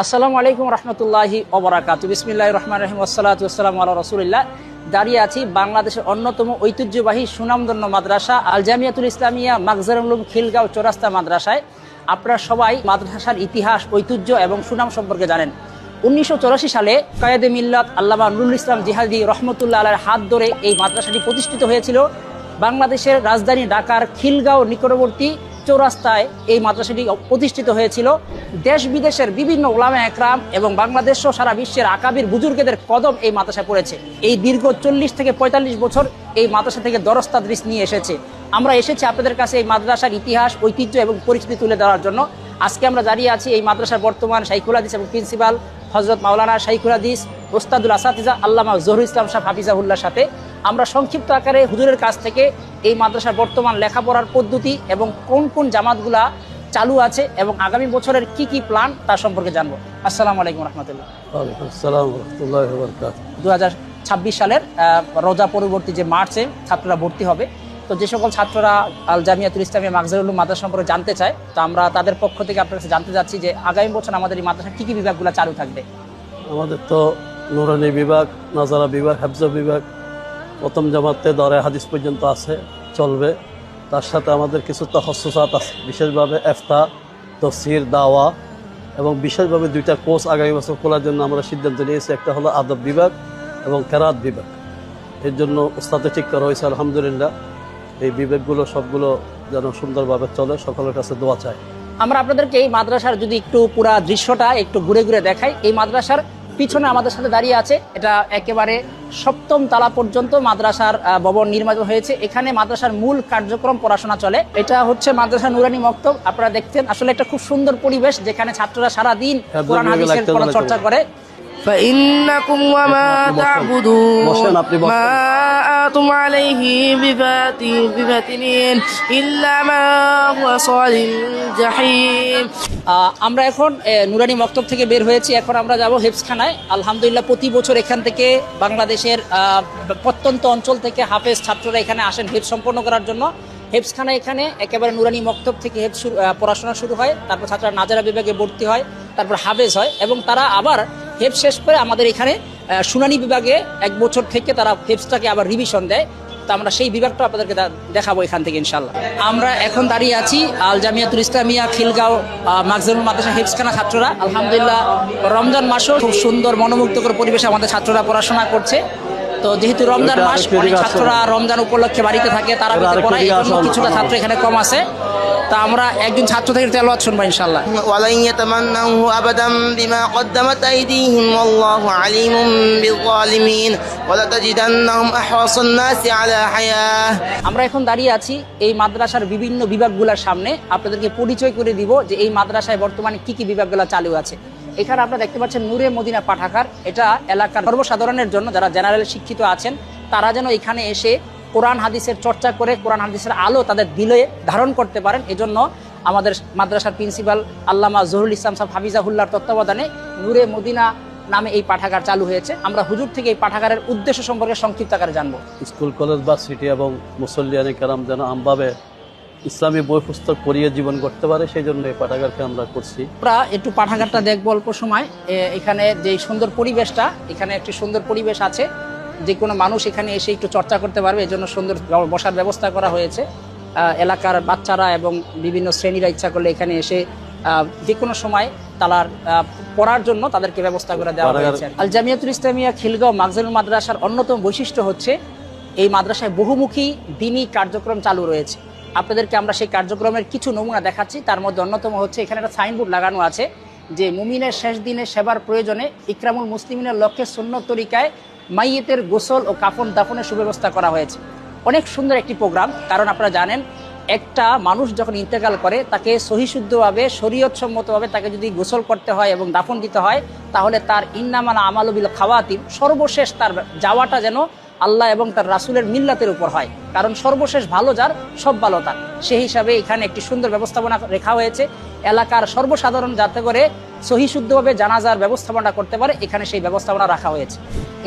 আসসালামু আলাইকুম রহমতুল্লাহি ওবরাকাতুহু। বিসমিল্লাহির রহমানির রহিম, ওয়াসসালাতু ওয়াসসালামু আলা রাসূলিল্লাহ। দাঁড়িয়ে আছি বাংলাদেশের অন্যতম ঐতিহ্যবাহী সুনামধন্য মাদ্রাসা আল জামিয়াতুল ইসলামিয়া মাগজারুল উলুম খিলগাঁও চৌরাস্তা মাদ্রাসায়। আপনারা সবাই মাদ্রাসার ইতিহাস, ঐতিহ্য এবং সুনাম সম্পর্কে জানেন। 1984 সালে কায়েদে মিল্লাত আল্লামা নুরুল ইসলাম জিহাদি রহমতুল্লাহ আলাইহির হাত ধরে এই মাদ্রাসাটি প্রতিষ্ঠিত হয়েছিল। বাংলাদেশের রাজধানী ঢাকার খিলগাঁও নিকটবর্তী চৌরাস্তায় এই মাদ্রাসাটি প্রতিষ্ঠিত হয়েছিল। দেশ বিদেশের বিভিন্ন উলামা একরাম এবং বাংলাদেশ সহ সারা বিশ্বের আকাবির বুজুর্গদের কদম এই মাদ্রাসায় পড়েছে। এই দীর্ঘ 40 থেকে 45 বছর এই মাদ্রাসা থেকে দরস তাদরিস নিয়ে এসেছে। আমরা এসেছি আপনাদের কাছে এই মাদ্রাসার ইতিহাস, ঐতিহ্য এবং পরিচিতি তুলে ধরার জন্য। আজকে আমরা দাঁড়িয়ে আছি এই মাদ্রাসার বর্তমান শাইখুল হাদিস এবং প্রিন্সিপাল হযরত মাওলানা শাইখুল হাদিস ওস্তাদুল আসাতিজা আল্লামা জহুরুল ইসলাম সাহেব হাফিজাহুল্লাহর সাথে। আমরা সংক্ষিপ্ত আকারে হুজুরের কাছ থেকে এই মাদ্রাসার বর্তমান লেখাপড়ার পদ্ধতি এবং কোন কোন জামাতগুলা চালু আছে এবং আগামী বছরের কি কি প্ল্যান তার সম্পর্কে জানবো। আসসালামু আলাইকুম রহমতুল্লাহ। ওয়ালাইকুম আসসালাম ওয়া রাহমাতুল্লাহি ওয়া বারাকাতুহু। 2026 সালের রোজা পরবর্তী যে মার্চে ছাত্ররা ভর্তি হবে, তো যে সকল ছাত্ররা আল জামিয়াতুল ইসলামিয়া মাগজারুল উলুম মাদ্রাসা সম্পর্কে জানতে চায়, তো আমরা তাদের পক্ষ থেকে আপনার কাছে জানতে যাচ্ছি যে আগামী বছর আমাদের এই মাদ্রাসার কি কি বিভাগগুলো চালু থাকবে। আমাদের তো নুরানি বিভাগ, নাজারা বিভাগ, হেফজ বিভাগ, প্রথম জামাতে দরে হাদিস পর্যন্ত আছে, চলবে। তার সাথে আমাদের কিছু তাখাসসুসাত আছে, বিশেষভাবে ইফতা, তাফসীর, দাওয়া এবং বিশেষভাবে দুইটা কোর্স আগামী বছর খোলার জন্য আমরা সিদ্ধান্ত নিয়েছি। একটা হলো আদব বিভাগ এবং কেরাত বিভাগ। এর জন্য উস্তাদে ঠিক করা হয়েছে আলহামদুলিল্লাহ। এই বিভাগগুলো সবগুলো যেন সুন্দরভাবে চলে, সকলের কাছে দোয়া চাই। আমরা আপনাদেরকে এই মাদ্রাসার যদি একটু পুরা দৃশ্যটা একটু ঘুরে ঘুরে দেখাই। এই মাদ্রাসার পিছনে আমাদের সাথে দাঁড়িয়ে আছে, এটা একেবারে 7ম তলা পর্যন্ত মাদ্রাসার ভবন নির্মিত হয়েছে। এখানে মাদ্রাসার মূল কার্যক্রম পড়াশোনা চলে। এটা হচ্ছে মাদ্রাসা নুরানি মক্তব। আপনারা দেখছেন আসলে একটা খুব সুন্দর পরিবেশ, যেখানে ছাত্ররা সারাদিন কোরআন হাদিসের চর্চা করে। فإنكم وما تعبدون ما أنتم عليه بفاتنين إلا ما هو صال الجحيم। আমরা এখন নুরানি মক্তব থেকে বের হয়েছি, এখন আমরা যাব হেফজখানায়। আলহামদুলিল্লাহ প্রতি বছর এখান থেকে বাংলাদেশের প্রত্যন্ত অঞ্চল থেকে হাফেজ ছাত্ররা এখানে আসেন হেফজ সম্পন্ন করার জন্য। হেফজখানা এখানে একেবারে নুরানি মক্তব থেকে হেফজ পড়াশোনা শুরু হয়, তারপর ছাত্ররা নাজারা বিভাগে ভর্তি হয়, তারপর হাফেজ হয় এবং তারা আবার হেফজ শেষ করে আমাদের এখানে শুনানি বিভাগে 1 বছর থেকে তারা হেফজটাকে আবার রিভিশন দেয়। তো আমরা সেই বিভাগটা আপনাদেরকে দেখাবো এখান থেকে ইনশাল্লাহ। আমরা এখন দাঁড়িয়ে আছি আল জামিয়াতুল ইসলামিয়া খিলগাঁও মাগজারুল মাদ্রাসা হেফজখানা ছাত্ররা। আলহামদুলিল্লাহ রমজান মাসও খুব সুন্দর মনোমুগ্ধকর পরিবেশে আমাদের ছাত্ররা পড়াশোনা করছে। তো যেহেতু রমজান মাস, অনেক ছাত্ররা রমজান উপলক্ষে বাড়িতে থাকে, তারা পড়ায়, কিছুটা ছাত্র এখানে কম আছে। তা আমরা একজন ছাত্র থেকে তেলাওয়াত শুনবো ইনশাআল্লাহ। ওয়ালান ইয়াতামান্নাহু আবাদাম বিমা কদ্দামাত আইদিহিম ওয়াল্লাহু আলিমুম বিয-যালিমিন ওয়া লা তাজিদান্নাহুম আহওয়াসান নাসি আলা হায়াহ। আমরা এখন দাঁড়িয়ে আছি এই মাদ্রাসার বিভিন্ন বিভাগগুলোর সামনে। আপনাদেরকে পরিচয় করে দিব যে এই মাদ্রাসায় বর্তমানে কি কি বিভাগগুলো চালু আছে। এখানে আপনারা দেখতে পাচ্ছেন নূরে মদিনা পাঠাগার। এটা এলাকার সর্বসাধারণের জন্য, যারা জেনারেল শিক্ষিত আছেন তারা যেন এখানে এসে কোরআন হাদিসের চর্চা করে কোরআন হাদিসের আলো তাদের দিলে ধারণ করতে পারেন। এজন্য আমাদের মাদ্রাসার প্রিন্সিপাল আল্লামা জহুরুল ইসলাম সাহেব হাফিজাহুল্লাহর তত্ত্বাবধানে নূরে মদিনা নামে এই পাঠাগার চালু হয়েছে। আমরা হুজুর থেকে এই পাঠাগারের উদ্দেশ্য সম্পর্কে সংক্ষিপ্ত আকারে জানবো। স্কুল, কলেজ, ভার্সিটি এবং মুসল্লিয়ানে কেরাম যেন আমভাবে ইসলামী বই পুস্তক পড়িয়ে জীবন করতে পারে, সেই জন্য এই পাঠাগারকে আমরা করছি। আমরা একটু পাঠাগারটা দেখবো অল্প সময়। এখানে যে সুন্দর পরিবেশটা, এখানে একটি সুন্দর পরিবেশ আছে, যে কোনো মানুষ এখানে এসে একটু চর্চা করতে পারবে, এজন্য সুন্দর বসার ব্যবস্থা করা হয়েছে। এলাকার বাচ্চারা এবং বিভিন্ন শ্রেণীরা ইচ্ছা করলে এখানে এসে যে কোনো সময় তালার পড়ার জন্য তাদেরকে ব্যবস্থা করে দেওয়া হয়েছে। আল জামিয়াতুল ইসলামিয়া খিলগাঁও মাগজারুল মাদ্রাসার অন্যতম বৈশিষ্ট্য হচ্ছে এই মাদ্রাসায় বহুমুখী দ্বীনি কার্যক্রম চালু রয়েছে। আপনাদেরকে আমরা সেই কার্যক্রমের কিছু নমুনা দেখাচ্ছি। তার মধ্যে অন্যতম হচ্ছে এখানে একটা সাইনবোর্ড লাগানো আছে যে মুমিনের শেষ দিনে সেবার প্রয়োজনে ইকরামুল মুসলিমিনের লক্ষ্যে সুন্নত তরিকায় মাইয়েতের গোসল ও কাফন দাফনের সুব্যবস্থা করা হয়েছে। অনেক সুন্দর একটি প্রোগ্রাম, কারণ আপনারা জানেন একটা মানুষ যখন ইন্তেকাল করে তাকে সহিশুদ্ধভাবে শরীয়তসম্মতভাবে তাকে যদি গোসল করতে হয় এবং দাফন দিতে হয়, তাহলে তার ইন্নামাল আমালু বিল খাওয়াতিম, সর্বশেষ তার যাওয়াটা যেন আল্লাহ এবং তার রাসূলের মিল্লাতের উপর হয়, কারণ সর্বশেষ ভালো যার সব ভালো তার। সেই হিসাবে এখানে একটি সুন্দর ব্যবস্থাপনা রেখা হয়েছে। এলাকার সর্বসাধারণ যাতে করে সহিশুদ্ধভাবে জানাজার ব্যবস্থাপনা করতে পারে, এখানে সেই ব্যবস্থাপনা রাখা হয়েছে।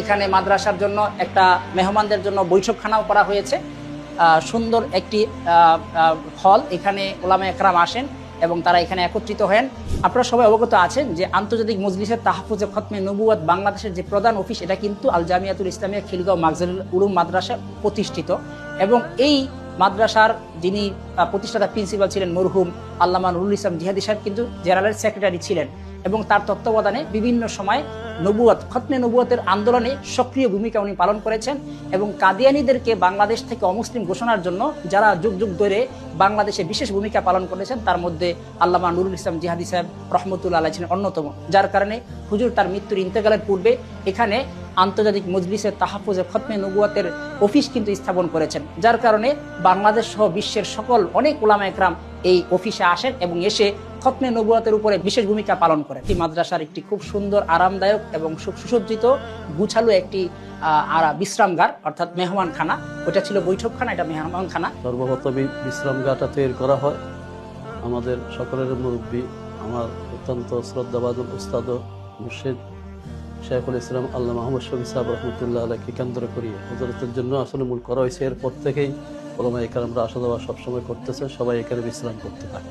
এখানে মাদ্রাসার জন্য একটা মেহমানদের জন্য বৈঠকখানাও করা হয়েছে। সুন্দর একটি হল, এখানে উলামা একরাম আসেন, এবং তারা এখানে একত্রিত হন। আপনারা সবাই অবগত আছেন যে আন্তর্জাতিক মজলিসে তাহফুজে খতমে নবুয়ত বাংলাদেশের যে প্রধান অফিস, এটা কিন্তু আল জামিয়াতুল ইসলামিয়া খিলগাঁও মাগজারুল উলুম মাদ্রাসা প্রতিষ্ঠিত। এবং এই মাদ্রাসার যিনি প্রতিষ্ঠাতা প্রিন্সিপাল ছিলেন মরহুম আল্লামা নুরুল ইসলাম জিহাদি সাহেব কিন্তু জেনারেল সেক্রেটারি ছিলেন এবং তার তত্ত্বাবধানে বিভিন্ন সময় নবুয়ত খতমে নবুয়তের আন্দোলনে সক্রিয় ভূমিকা উনি পালন করেছেন এবং কাদিয়ানীদেরকে বাংলাদেশ থেকে অমুসলিম ঘোষণার জন্য যারা যুগ যুগ ধরে বাংলাদেশে বিশেষ ভূমিকা পালন করেছেন তার মধ্যে আল্লামা নুরুল ইসলাম জিহাদি সাহেব রহমতুল্লাহ আলাইহি ছিলেন অন্যতম, যার কারণে হুজুর তার মৃত্যুর ইন্তেকালের পূর্বে এখানে আন্তর্জাতিক মজলিসে তাহফুজে খতমে নবুয়তের অফিস কিন্তু স্থাপন করেছেন, যার কারণে বাংলাদেশ সহ বিশ্বের সকল অনেক উলামা একরাম এই অফিসে আসেন এবং এসে খতমে নবুয়তের উপরে বিশেষ ভূমিকা পালন করেন। এই মাদ্রাসার একটি খুব সুন্দর আরামদায়ক এবং সুসজ্জিত গুছালো একটি বিশ্রামগার অর্থাৎ মেহমানখানা, ওটা ছিল বৈঠকখানা, এটা মেহমানখানা। সর্বপ্রথম বিশ্রামগারটা তৈরি করা হয় আমাদের সকলের মুরব্বী, আমার অত্যন্ত শ্রদ্ধাবাদক উস্তাদ মুর্শিদ শেখুল ইসলাম আল্লাহ মোহাম্মদ শফি সাহেব রহমতুল্লাহ আলাইকে কেন্দ্র করিয়ে হযরতের জন্য আসলে মূল করা হয়েছে। এরপর থেকেই ওলামায়ে কেরামরা আসা যাওয়া সবসময় করতেছে, সবাই এখানে বিশ্রাম করতে পারে।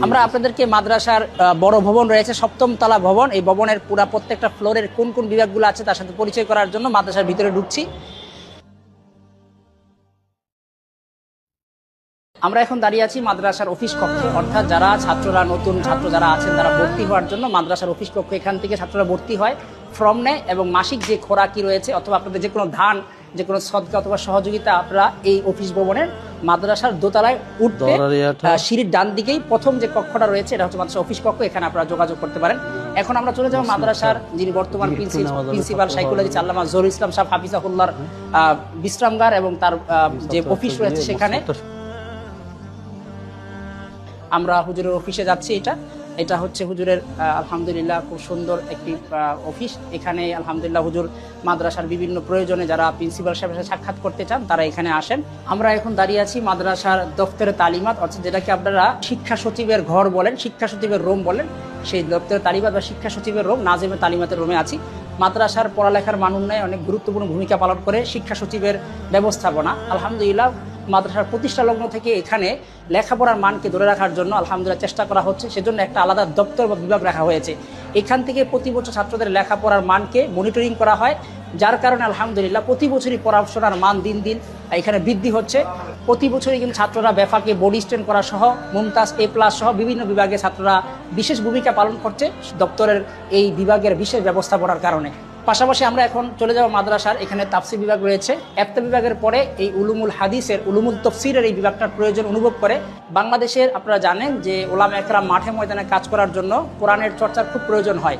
আমরা আপনাদেরকে মাদ্রাসার বড় ভবন রয়েছে, 7ম তলা ভবন, এই ভবনের পুরা প্রত্যেকটা ফ্লোরের কোন কোন বিভাগগুলো আছে তার সাথে পরিচয় করার জন্য মাদ্রাসার ভিতরে ঢুকছি। আমরা এখন দাঁড়িয়ে আছি মাদ্রাসার অফিস কক্ষে, অর্থাৎ যারা ছাত্ররা নতুন ছাত্র যারা আছেন তারা ভর্তি হওয়ার জন্য মাদ্রাসার অফিস কক্ষে, এখান থেকে ছাত্ররা ভর্তি হয়, ফর্ম নেয় এবং মাসিক যে খোরাকি রয়েছে অথবা আপনাদের যে কোনো ধান, যে কোনো সদকা অথবা সহযোগিতা আপনারা এই অফিস ভবনের মাদ্রাসার দোতলায় উঠতে সিঁড়ির ডান দিকেই প্রথম যে কক্ষটা রয়েছে এটা হচ্ছে মাদ্রাসা অফিস কক্ষ, এখানে আপনারা যোগাযোগ করতে পারেন। এখন আমরা চলে যাব মাদ্রাসার যিনি বর্তমান প্রিন্সিপাল শাইখুল হাদিস আল্লামা জহুরুল ইসলাম সাহেব হাফিজাহুল্লাহর বিশ্রামগার এবং তার যে অফিস রয়েছে সেখানে। আমরা হুজুরের অফিসে যাচ্ছি। এটা হচ্ছে হুজুরের আলহামদুলিল্লাহ খুব সুন্দর একটি অফিস। এখানে আলহামদুলিল্লাহ হুজুর মাদ্রাসার বিভিন্ন প্রয়োজনে যারা প্রিন্সিপাল সাহেবের সাথে সাক্ষাৎ করতে চান তারা এখানে আসেন। আমরা এখন দাঁড়িয়ে আছি মাদ্রাসার দফতরে তালিমাত, অর্থাৎ যেটাকে আপনারা শিক্ষা সচিবের ঘর বলেন, শিক্ষা সচিবের রুম বলেন, সেই দফতরে তালিমাত বা শিক্ষা সচিবের রুম নাজিমে তালিমাতের রুমে আছি। মাদ্রাসার পড়ালেখার মান উন্নয়নে অনেক গুরুত্বপূর্ণ ভূমিকা পালন করে শিক্ষা সচিবের ব্যবস্থাপনা। আলহামদুলিল্লাহ মাদ্রাসার প্রতিষ্ঠা লগ্ন থেকে এখানে লেখাপড়ার মানকে ধরে রাখার জন্য আলহামদুলিল্লাহ চেষ্টা করা হচ্ছে, সেজন্য একটা আলাদা দপ্তর বা বিভাগ রাখা হয়েছে। এখান থেকে প্রতি বছর ছাত্রদের লেখাপড়ার মানকে মনিটরিং করা হয়, যার কারণে আলহামদুলিল্লাহ প্রতি বছরই পড়াশোনার মান দিন দিন এখানে বৃদ্ধি হচ্ছে। প্রতি বছরই কিন্তু ছাত্ররা বেফাকে বডি স্ট্যান্ড করা সহ মুমতাজ A+ সহ বিভিন্ন বিভাগে ছাত্ররা বিশেষ ভূমিকা পালন করছে দপ্তরের এই বিভাগের বিশেষ ব্যবস্থাপনার কারণে। পাশাপাশি আমরা এখন চলে যাব মাদ্রাসার, এখানে তাফসির বিভাগ রয়েছে। একটা বিভাগের পরে এই উলুমুল হাদিসের, উলুমুল তফসিরের এই বিভাগটার প্রয়োজন অনুভব করে। বাংলাদেশের আপনারা জানেন যে ওলামা একরাম মাঠে ময়দানে কাজ করার জন্য কোরআনের চর্চার খুব প্রয়োজন হয়।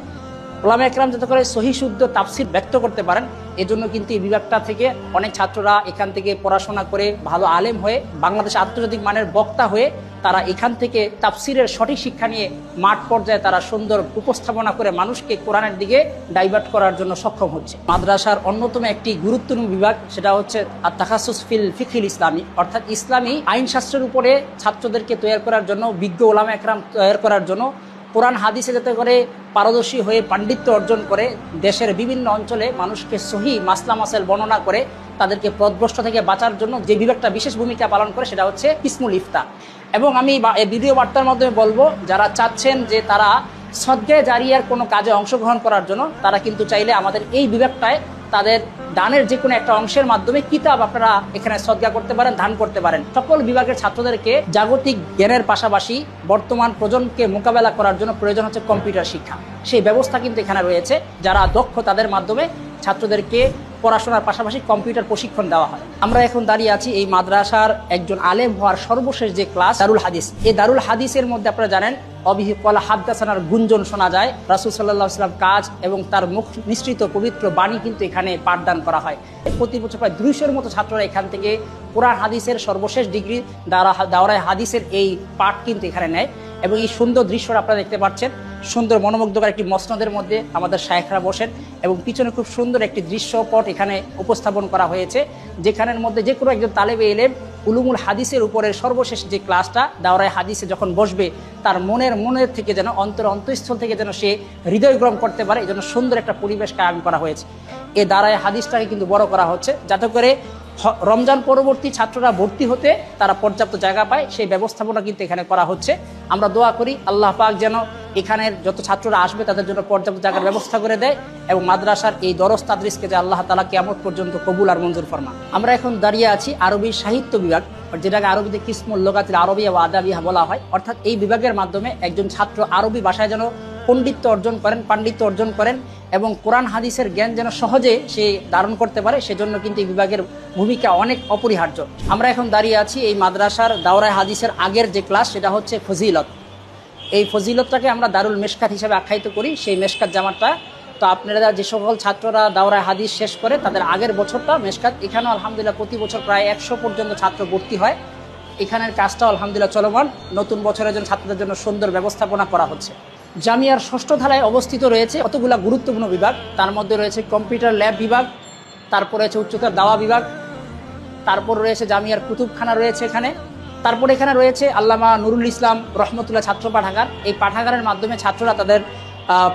ওলামা একরাম যাতে করে সহি শুদ্ধ তাফসির ব্যক্ত করতে পারেন, এজন্য কিন্তু এই বিভাগটা থেকে অনেক ছাত্ররা এখান থেকে পড়াশোনা করে ভালো আলেম হয়ে বাংলাদেশে আন্তর্জাতিক মানের বক্তা হয়ে তারা এখান থেকে তাফসিরের সঠিক শিক্ষা নিয়ে মাঠ পর্যায়ে তারা সুন্দর উপস্থাপনা করে মানুষকে কোরআনের দিকে ডাইভার্ট করার জন্য সক্ষম হচ্ছে। মাদ্রাসার অন্যতম একটি গুরুত্বপূর্ণ বিভাগ সেটা হচ্ছে আত-তাখাসসুস ফিল ফিকহিল ইসলামী, অর্থাৎ ইসলামী আইনশাস্ত্রের উপরে ছাত্রদেরকে তৈরি করার জন্য, বিজ্ঞ ওলামা একরাম তৈরি করার জন্য, কোরআন হাদিসে যাতে করে পারদর্শী হয়ে পাণ্ডিত্য অর্জন করে দেশের বিভিন্ন অঞ্চলে মানুষকে সহি মাসলা মাসাইল বর্ণনা করে তাদেরকে পথভ্রষ্ট থেকে বাঁচার জন্য যে বিভাগটা বিশেষ ভূমিকা পালন করে সেটা হচ্ছে ইসমুল ইফতা। এবং আমি এই ভিডিও বার্তার মাধ্যমে বলবো, যারা চাচ্ছেন যে তারা সদকায়ে জারিয়ার কোনো কাজে অংশগ্রহণ করার জন্য, তারা কিন্তু চাইলে আমাদের এই বিভাগটায় তাদের দানের যে কোনো একটা অংশের মাধ্যমে কিতাব আপনারা এখানে সদকা করতে পারেন, দান করতে পারেন। সকল বিভাগের ছাত্রদেরকে জাগতিক জ্ঞানের পাশাপাশি বর্তমান প্রজন্মকে মোকাবেলা করার জন্য প্রয়োজন হচ্ছে কম্পিউটার শিক্ষা, সেই ব্যবস্থা কিন্তু এখানে রয়েছে। যারা দক্ষ তাদের মাধ্যমে ছাত্রদেরকে পড়াশোনার পাশাপাশি কম্পিউটার প্রশিক্ষণ দেওয়া হয়। আমরা এখন দাঁড়িয়ে আছি এই মাদ্রাসার একজন আলেম হওয়ার সর্বশেষ যে ক্লাস দারুল হাদিস। এই দারুল হাদিসের মধ্যে আপনারা জানেন অবিহিকলা হাদ্দাসানার গুঞ্জন শোনা যায়। রাসূল সাল্লাল্লাহু আলাইহি ওয়াসাল্লাম কাজ এবং তার মুখ নিঃসৃত পবিত্র বাণী কিন্তু এখানে পাঠদান করা হয়। প্রতি বছর প্রায় 200-এর মতো ছাত্ররা এখান থেকে কোরআন হাদিসের সর্বশেষ ডিগ্রি দাওরায়ে হাদিসের এই পাঠ কিন্তু এখানে নেয়। এবং এই সুন্দর দৃশ্যটা আপনারা দেখতে পাচ্ছেন, সুন্দর মনোমুগ্ধকর একটি মসনদের মধ্যে আমাদের শায়েখরা বসেন এবং পিছনে খুব সুন্দর একটি দৃশ্যপট এখানে উপস্থাপন করা হয়েছে, যেখানের মধ্যে যে কোনো একজন তালেবে ইলম উলুমুল হাদিসের উপরের সর্বশেষ যে ক্লাসটা দাওরায়ে হাদিসে যখন বসবে তার মনের থেকে যেন অন্তঃস্থল থেকে যেন সে হৃদয় গ্রহণ করতে পারে, এই জন্য সুন্দর একটা পরিবেশ কায়েম করা হয়েছে। এই দাওরায়ে হাদিসটাকে কিন্তু বড় করা হচ্ছে যাতে করে রমজান পরবর্তী ছাত্ররা ভর্তি হতে তারা পর্যাপ্ত জায়গা পায়, সেই ব্যবস্থাপনা কিন্তু এখানে করা হচ্ছে। আমরা দোয়া করি আল্লাহ পাক যেন এখানের যত ছাত্ররা আসবে তাদের জন্য পর্যাপ্ত জায়গার ব্যবস্থা করে দেয় এবং মাদ্রাসার এই দরস তাদরিসকে যে আল্লাহ তাআলা কিয়ামত পর্যন্ত কবুল আর মঞ্জুর ফরমান। আমরা এখন দাঁড়িয়ে আছি আরবি সাহিত্য বিভাগ, যেটাকে আরবিতে কিসমুল লুগাতিল আরবিয়া ওয়া আদাবিয়া বলা হয়। অর্থাৎ এই বিভাগের মাধ্যমে একজন ছাত্র আরবি ভাষায় যেন পণ্ডিত্য অর্জন করেন, পাণ্ডিত্য অর্জন করেন এবং কোরআন হাদিসের জ্ঞান যেন সহজে সে ধারণ করতে পারে, সেজন্য কিন্তু এই বিভাগের ভূমিকা অনেক অপরিহার্য। আমরা এখন দাঁড়িয়ে আছি এই মাদ্রাসার দাওরায়ে হাদিসের আগের যে ক্লাস, সেটা হচ্ছে ফজিলত। এই ফজিলতটাকে আমরা দারুল মেশকাত হিসেবে আখ্যায়িত করি, সেই মেশকাত জামাতটা। তো আপনারা যে সকল ছাত্ররা দাওরায়ে হাদিস শেষ করে তাদের আগের বছরটা মেশকাত, এখানেও আলহামদুলিল্লাহ প্রতি বছর প্রায় 100 পর্যন্ত ছাত্র ভর্তি হয়। এখানের কাজটাও আলহামদুলিল্লাহ চলমান। নতুন বছরের জন্য ছাত্রদের জন্য সুন্দর ব্যবস্থাপনা করা হচ্ছে। জামিয়ার 6ষ্ঠ ধারায় অবস্থিত রয়েছে কতগুলো গুরুত্বপূর্ণ বিভাগ। তার মধ্যে রয়েছে কম্পিউটার ল্যাব বিভাগ, তারপর রয়েছে উচ্চতর দাওয়া বিভাগ, তারপর রয়েছে জামিয়ার কুতুবখানা রয়েছে এখানে, তারপর এখানে রয়েছে আল্লামা নুরুল ইসলাম রহমতুল্লাহ ছাত্র পাঠাগার। এই পাঠাগারের মাধ্যমে ছাত্ররা তাদের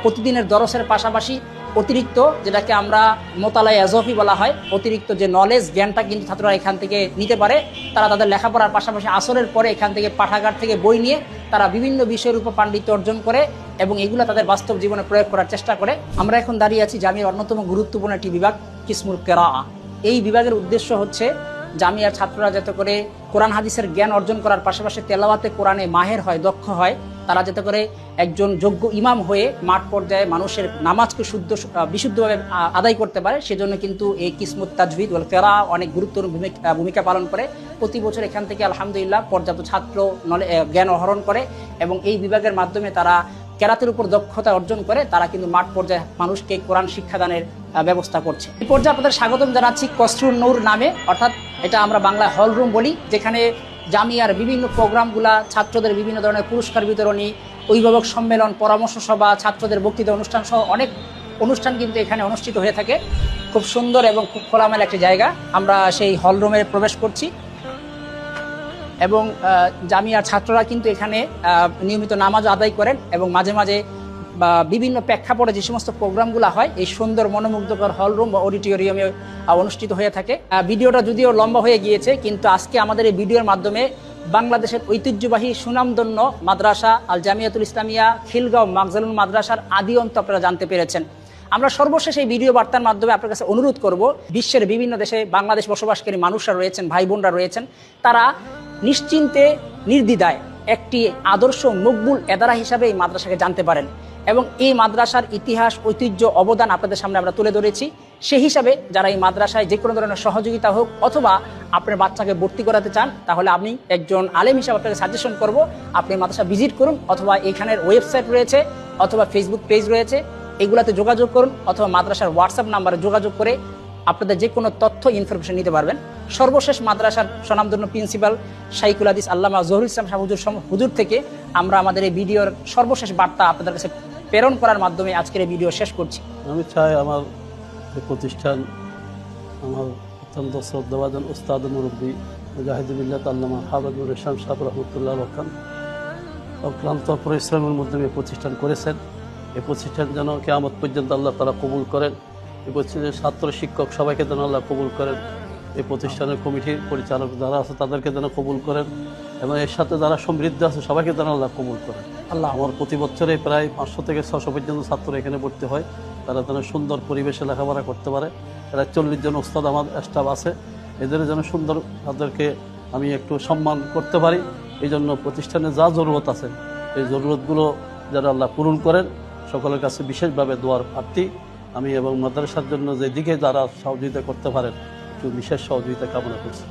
প্রতিদিনের দরসের পাশাপাশি অতিরিক্ত, যেটাকে আমরা মোতালায় এজফি বলা হয়, অতিরিক্ত যে নলেজ জ্ঞানটা কিন্তু ছাত্ররা এখান থেকে নিতে পারে। তারা তাদের লেখাপড়ার পাশাপাশি আসরের পরে এখান থেকে পাঠাগার থেকে বই নিয়ে তারা বিভিন্ন বিষয়ের উপর পাণ্ডিত্য অর্জন করে এবং এগুলো তাদের বাস্তব জীবনে প্রয়োগ করার চেষ্টা করে। আমরা এখন দাঁড়িয়ে আছি জামিয়ার অন্যতম গুরুত্বপূর্ণ একটি বিভাগ কিসমুল কেরাআ। এই বিভাগের উদ্দেশ্য হচ্ছে জামিয়ার ছাত্ররা যাতে করে কোরআন হাদিসের জ্ঞান অর্জন করার পাশাপাশি তেলাওয়াতে কোরআনে মাহের হয়, দক্ষ হয়, তারা যাতে করে একজন যোগ্য ইমাম হয়ে মাঠ পর্যায়ে মানুষের নামাজকে বিশুদ্ধভাবে আদায় করতে পারে, সেজন্য কিন্তু এই কিসমুত তাজভিদ ওয়াল কেরাআ অনেক গুরুত্বপূর্ণ ভূমিকা পালন করে। প্রতি বছর এখান থেকে আলহামদুলিল্লাহ পর্যাপ্ত ছাত্র জ্ঞান আহরণ করে এবং এই বিভাগের মাধ্যমে তারা কেরাতের উপর দক্ষতা অর্জন করে তারা কিন্তু মাঠ পর্যায়ে মানুষকে কোরআন শিক্ষাদানের ব্যবস্থা করছে। এই পর্যায়ে আপনাদের স্বাগতম জানাচ্ছি কসরুন নূর নামে, অর্থাৎ এটা আমরা বাংলায় হল রুম বলি, যেখানে জামিয়ার বিভিন্ন প্রোগ্রামগুলা, ছাত্রদের বিভিন্ন ধরনের পুরস্কার বিতরণী, অভিভাবক সম্মেলন, পরামর্শ সভা, ছাত্রদের বক্তৃতা অনুষ্ঠান সহ অনেক অনুষ্ঠান কিন্তু এখানে অনুষ্ঠিত হয়ে থাকে। খুব সুন্দর এবং খুব খোলামেলা একটি জায়গা। আমরা সেই হল রুমে প্রবেশ করছি এবং জামিয়ার ছাত্ররা কিন্তু এখানে নিয়মিত নামাজ আদায় করেন এবং মাঝে মাঝে বিভিন্ন প্রেক্ষাপটে যে সমস্ত প্রোগ্রামগুলো হয় এই সুন্দর মনোমুগ্ধকর হল রুম বা অডিটোরিয়ামে অনুষ্ঠিত হয়ে থাকে। ভিডিওটা যদিও লম্বা হয়ে গিয়েছে, কিন্তু আজকে আমাদের এই ভিডিওর মাধ্যমে বাংলাদেশের ঐতিহ্যবাহী সুনামধন্য মাদ্রাসা আল জামিয়াতুল ইসলামিয়া খিলগাঁও মাগজালুল মাদ্রাসার আদি অন্ত আপনারা জানতে পেরেছেন। আমরা সর্বশেষ এই ভিডিও বার্তার মাধ্যমে আপনার কাছে অনুরোধ করব, বিশ্বের বিভিন্ন দেশে বাংলাদেশ বসবাসকারী মানুষরা রয়েছেন, ভাই বোনরা রয়েছেন, তারা নিশ্চিন্তে নির্দ্বিধায় একটি আদর্শ মকবুল এদারা হিসাবে এই মাদ্রাসাকে জানতে পারেন এবং এই মাদ্রাসার ইতিহাস, ঐতিহ্য, অবদান আপনাদের সামনে আমরা তুলে ধরেছি। সেই হিসাবে যারা এই মাদ্রাসায় যে কোনো ধরনের সহযোগিতা হোক অথবা আপনার বাচ্চাকে ভর্তি করাতে চান, তাহলে আমি একজন আলেম হিসাবে আপনাকে সাজেশন করব, আপনি মাদ্রাসা ভিজিট করুন অথবা এখানের ওয়েবসাইট রয়েছে অথবা ফেসবুক পেজ রয়েছে, এগুলাতে যোগাযোগ করুন অথবা মাদ্রাসার হোয়াটসঅ্যাপ নাম্বারে যোগাযোগ করে আপনাদের যে কোনো তথ্য ইনফরমেশন নিতে পারবেন। সর্বশেষ মাদ্রাসার স্বনামধন্য প্রিন্সিপাল শাইখুল হাদিস আল্লামা জহুরুল ইসলাম শাহ হুজুর থেকে আমরা আমাদের এই ভিডিওর সর্বশেষ বার্তা আপনাদের কাছে প্রেরণ করার মাধ্যমে আজকের এই ভিডিও শেষ করছি। আমি চাই আমার প্রতিষ্ঠান, আমার অত্যন্ত শ্রদ্ধাভাজন উস্তাদ মুরব্বী মুজাহিদুল্লাহ আল্লামা হাফিজুর রহমান সাহেব রহমতুল্লাহ খান অক্লান্ত পরিশ্রমের মাধ্যমে এই প্রতিষ্ঠান করেছেন। এই প্রতিষ্ঠান যেন কিয়ামত পর্যন্ত আল্লাহ তাআলা কবুল করেন। এই প্রতিষ্ঠানের ছাত্র শিক্ষক সবাইকে যেন আল্লাহ কবুল করেন। এই প্রতিষ্ঠানের কমিটির পরিচালক যারা আছে তাদেরকে যেন কবুল করেন এবং এর সাথে যারা সমৃদ্ধ আছে সবাইকে যেন আল্লাহ কবুল করেন। আল্লাহ আমার প্রতি বছরে প্রায় 500 থেকে 600 পর্যন্ত ছাত্র এখানে ভর্তি হয়, তারা যেন সুন্দর পরিবেশে লেখাপড়া করতে পারে। এরা 40 জন ওস্তাদ আমার স্টাফ আছে, এদের যেন সুন্দর তাদেরকে আমি একটু সম্মান করতে পারি। এই জন্য প্রতিষ্ঠানে যা জরুরত আছে এই জরুরতগুলো যারা আল্লাহ পূরণ করেন, সকলের কাছে বিশেষভাবে দোয়ার প্রার্থী আমি এবং মাদ্রাসার জন্য যেদিকে যারা সহযোগিতা করতে পারেন একটু বিশেষ সহযোগিতা কামনা করছি।